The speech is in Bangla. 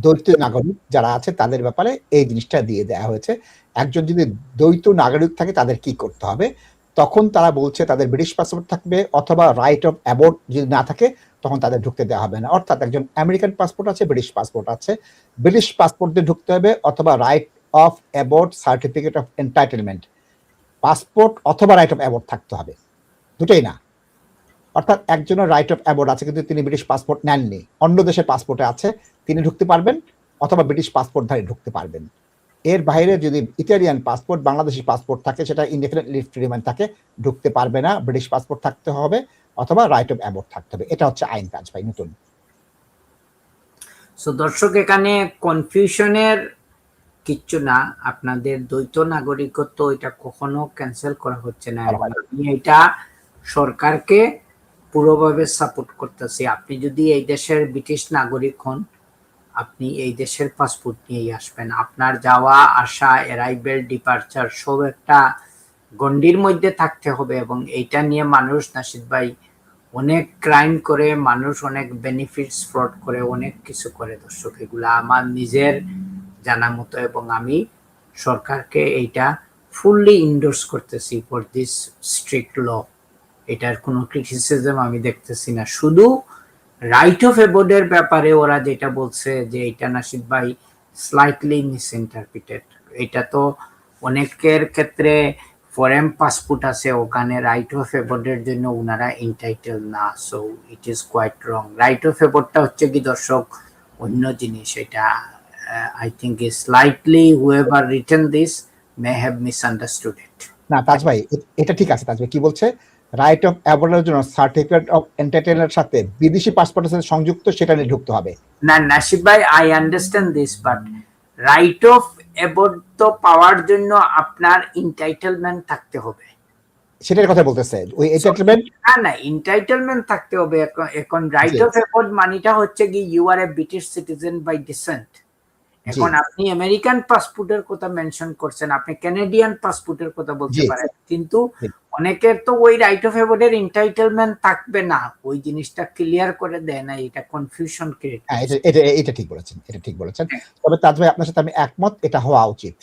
দ্বৈত নাগরিক যারা আছে তাদের ব্যাপারে এই জিনিসটা দিয়ে দেওয়া হয়েছে। একজন যদি দ্বৈত নাগরিক থাকে তাদের কি করতে হবে, তখন তারা বলছে তাদের ব্রিটিশ পাসপোর্ট থাকবে অথবা রাইট অফ অ্যাবোর্ট যদি না থাকে তখন তাদের ঢুকতে দেওয়া হবে না। অর্থাৎ একজন আমেরিকান পাসপোর্ট আছে, ব্রিটিশ পাসপোর্ট আছে, ব্রিটিশ পাসপোর্ট দিয়ে ঢুকতে হবে অথবা right of abode certificate of entitlement, passport অথবা রাইট অফ অ্যাবোর্ট থাকতে হবে, দুটোই না। অর্থাৎ একজনের রাইট অফ অ্যাবোর্ড আছে কিন্তু তিনি ব্রিটিশ পাসপোর্ট নেননি, অন্য দেশের পাসপোর্টে আছে, তিনি ঢুকতে পারবেন অথবা ব্রিটিশ পাসপোর্টধারী ঢুকতে পারবেন। এর বাইরে যদি ইটালিয়ান পাসপোর্ট, বাংলাদেশি পাসপোর্ট থাকে, সেটা ইনডেফিনিট লিভ টু রিমেইন থাকে, ঢুকতে পারবে না, ব্রিটিশ পাসপোর্ট থাকতে হবে অথবা রাইট অফ অ্যাবোর্ড থাকতে হবে। এটা হচ্ছে আইন কাজ ভাই, নতুন। সো দর্শক, এখানে কনফিউশনের কিচ্ছু না। আপনাদের দ্বৈত নাগরিকত্ব এটা কখনো ক্যান্সেল করা হচ্ছে না, এবং আমি এটা সরকারকে পুরোভাবে সাপোর্ট করতেছি। আপনি যদি এই দেশের ব্রিটিশ নাগরিক হন, আপনি এই দেশের পাসপোর্ট নিয়েই আসবেন। আপনার যাওয়া আসা, অ্যারাইভেল, ডিপারচার সব একটা গণ্ডির মধ্যে থাকতে হবে। এবং এইটা নিয়ে মানুষ, নাশিদ ভাই, অনেক ক্রাইম করে, মানুষ অনেক বেনিফিটস ফ্রড করে, অনেক কিছু করে। দর্শক, এগুলা আমার নিজের জানা মতো, এবং আমি সরকারকে এইটা ফুললি ইন্ডোর্স করতেছি ফর দিস স্ট্রিক্ট ল। এটার কোনো ক্রিটিসিজম আমি দেখতেছি না। শুধু রাইট অফ অ্যাবোর্ডের ব্যাপারে ওরা যেটা বলছে যে এটা নাশিদ ভাই স্লাইটলি মিসইন্টারপ্রিটেড। এটা তো অনেকের ক্ষেত্রে ফরেন পাসপোর্ট আছে, ওখানে রাইট অফ অ্যাবোর্ডের জন্য ওনারা এন্টাইটেল না। So it is quite wrong. Right of অ্যাবোর্ডটা হচ্ছে কি দর্শক অন্য জিনিস। এটা I think is slightly whoever written this may have misunderstood it. না তাজ ভাই, এটা ঠিক আছে। তাজ ভাই কি বলছে, রাইট অফ অ্যাবোর্ডের জন্য সার্টিফিকেট অফ এন্টাইটেলমেন্টের সাথে বিদেশি পাসপোর্টের সাথে সংযুক্ত, সেটা নিয়ে ঢুকতে হবে। না নাসিব ভাই, I understand this, but right of aboard তো পাওয়ার জন্য আপনার এন্টাইটেলমেন্ট থাকতে হবে। সেটার কথা বলতেছে, ওই এন্টাইটেলমেন্ট। না, এন্টাইটেলমেন্ট থাকতে হবে। এখন রাইট অফ অ্যাবোর্ড মানিটা হচ্ছে কি you are a British citizen by descent. এখন আপনি আমেরিকান পাসপোর্টের কথা মেনশন করছেন, আপনি কানাডিয়ান পাসপোর্টের কথা বলতে পারেন, কিন্তু অনেকের তো ওই রাইট অফ অ্যাবোর্ডের এন্টাইটেলমেন্ট থাকবে না। ওই জিনিসটা ক্লিয়ার করে দেয় না, এটা কনফিউশন ক্রিয়েট। এটা ঠিক বলেছেন, এটা ঠিক বলেছেন। তবে তাজ ভাই আপনার সাথে আমি একমত, এটা হওয়া উচিত।